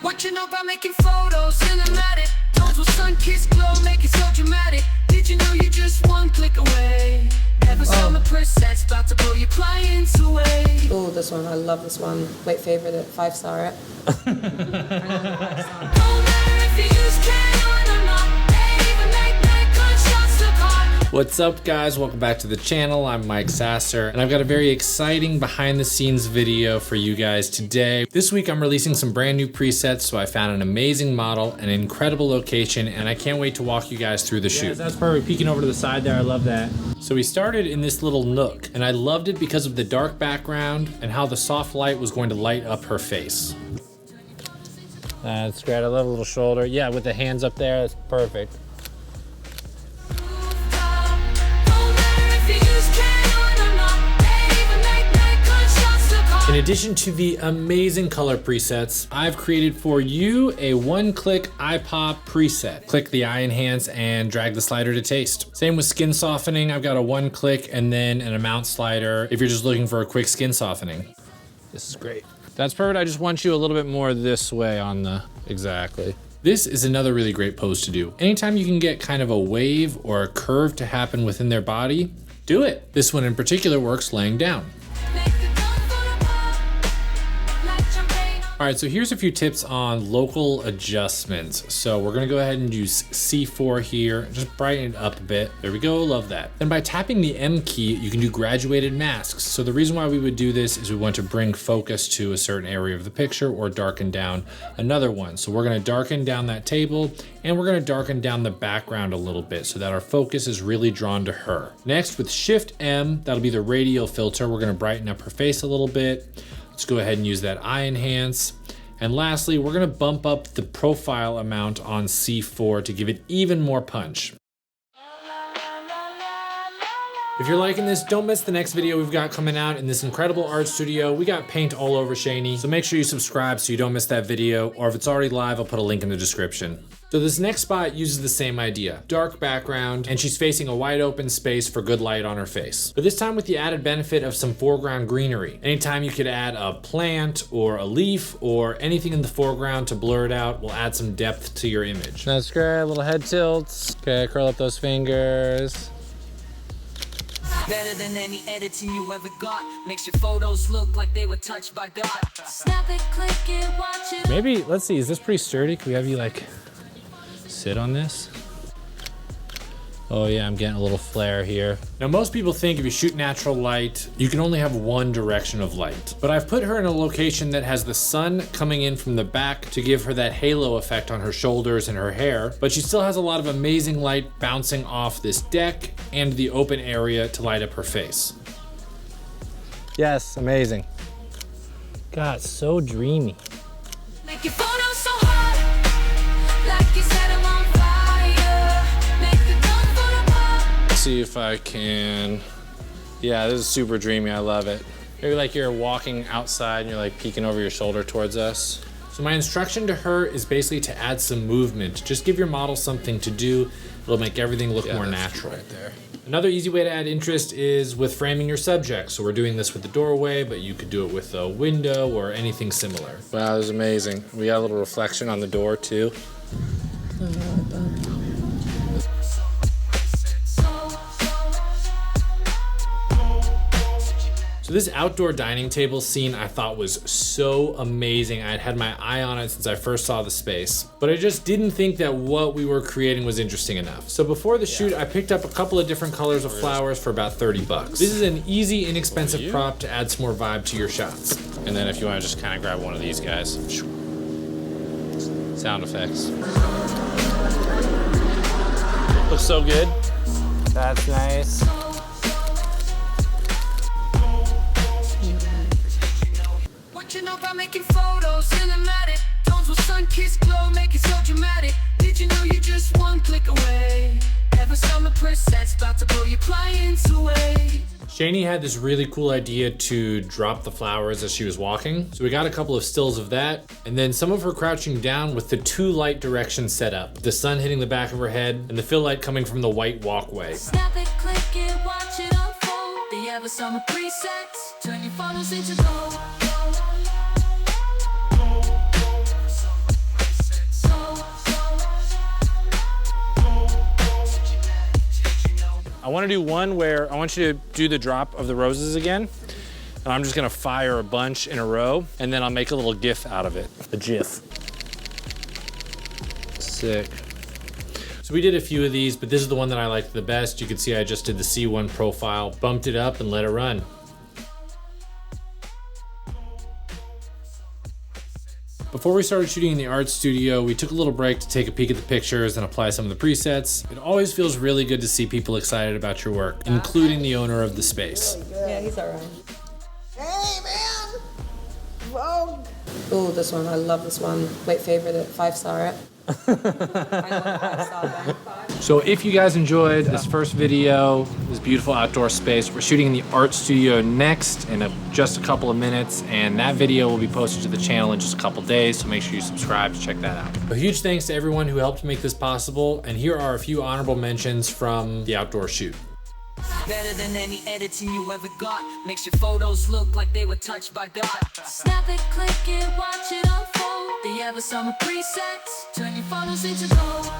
What you know about making photos cinematic? Tones with sun-kissed glow, make it so dramatic. Did you know you're just one click away? 𝐵𝐵𝐷𝐷𝐵 presets about to blow your clients away. Oh, this one, I love this one. Might favorite it, 5-star it. Don't matter if you use Canon or not, they even make Nikon shots look hot. What's up, guys? Welcome back to the channel. I'm 𝐿, and I've got a very exciting behind the scenes video for you guys today. This week I'm releasing some brand new presets, so I found an amazing model, an incredible location, and I can't wait to walk you guys through the shoot. Yes, that's perfect. Peeking over to the side there, I love that. So we started in this little nook, and I loved it because of the dark background and how the soft light was going to light up her face. That's great. I love a little shoulder. Yeah, with the hands up there, that's perfect. In addition to the amazing color presets, I've created for you a one-click eye pop preset. Click the eye enhance and drag the slider to taste. Same with skin softening. I've got a one-click and then an amount slider if you're just looking for a quick skin softening. This is great. That's perfect. I just want you a little bit more this way on the, exactly. This is another really great pose to do. Anytime you can get kind of a wave or a curve to happen within their body, do it. This one in particular works laying down. All right, so here's a few tips on local adjustments. So we're gonna go ahead and use C4 here, just brighten it up a bit. There we go, love that. Then by tapping the M key, you can do graduated masks. So the reason why we would do this is we want to bring focus to a certain area of the picture or darken down another one. So we're gonna darken down that table and we're gonna darken down the background a little bit so that our focus is really drawn to her. Next, with Shift M, that'll be the radial filter. We're gonna brighten up her face a little bit. Let's go ahead and use that eye enhance. And lastly, we're gonna bump up the profile amount on C4 to give it even more punch. If you're liking this, don't miss the next video we've got coming out in this incredible art studio. We got paint all over 𝐿, so make sure you subscribe so you don't miss that video, or if it's already live, I'll put a link in the description. So this next spot uses the same idea. Dark background, and she's facing a wide open space for good light on her face. But this time with the added benefit of some foreground greenery. Anytime you could add a plant or a leaf or anything in the foreground to blur it out will add some depth to your image. That's great, little head tilts. Okay, curl up those fingers. Better than any editing you ever got. Makes your photos look like they were touched by God. Snap it, click it, watch it. Maybe, let's see, is this pretty sturdy? Can we have you like sit on this? Oh yeah, I'm getting a little flare here. Now most people think if you shoot natural light, you can only have one direction of light. But I've put her in a location that has the sun coming in from the back to give her that halo effect on her shoulders and her hair, but she still has a lot of amazing light bouncing off this deck and the open area to light up her face. Yes, amazing. God, so dreamy. Make your photos so hot, like you set 'em on fire. Make the dumb photo pop. See if I can. Yeah, this is super dreamy. I love it. Maybe like you're walking outside and you're like peeking over your shoulder towards us. So my instruction to her is basically to add some movement. Just give your model something to do. It'll make everything look more natural. Right there. Another easy way to add interest is with framing your subject. So we're doing this with the doorway, but you could do it with a window or anything similar. Wow, this is amazing. We got a little reflection on the door too. So this outdoor dining table scene I thought was so amazing. I had had my eye on it since I first saw the space, but I just didn't think that what we were creating was interesting enough. So before the shoot, I picked up a couple of different colors of flowers for about 30 bucks. This is an easy, inexpensive prop to add some more vibe to your shots. And then if you want to just kind of grab one of these guys. Sound effects. Looks so good. That's nice. What you know about making photos cinematic? Tones with sun-kissed glow, make it so dramatic. Did you know you're just one click away? 𝐵𝐵𝐷𝐷𝐵 presets about to blow your clients away. 𝐿 had this really cool idea to drop the flowers as she was walking. So we got a couple of stills of that, and then some of her crouching down with the two light directions set up. The sun hitting the back of her head and the fill light coming from the white walkway. Snap it, click it, watch it unfold. The 𝐵𝐵𝐷𝐷𝐵 presets. turn your photos into gold. I want to do one where I want you to do the drop of the roses again. And I'm just gonna fire a bunch in a row, and then I'll make a little GIF out of it. A GIF. Sick. So we did a few of these, but this is the one that I liked the best. You can see I just did the C1 profile, bumped it up and let it run. Before we started shooting in the art studio, we took a little break to take a peek at the pictures and apply some of the presets. It always feels really good to see people excited about your work, including the owner of the space. Yeah, he's all right. Hey, man! Vogue! Oh, this one. I love this one. Wait, favorite it. 5-star it. I love 5-star that. So if you guys enjoyed this first video, this beautiful outdoor space, we're shooting in the art studio next in just a couple of minutes, and that video will be posted to the channel in just a couple days, so make sure you subscribe to check that out. A huge thanks to everyone who helped make this possible, and here are a few honorable mentions from the outdoor shoot. Better than any editing you ever got. Makes your photos look like they were touched by God. Snap it, click it, watch it unfold. The 𝐓𝐫𝐢𝐳 presets, turn your photos into gold.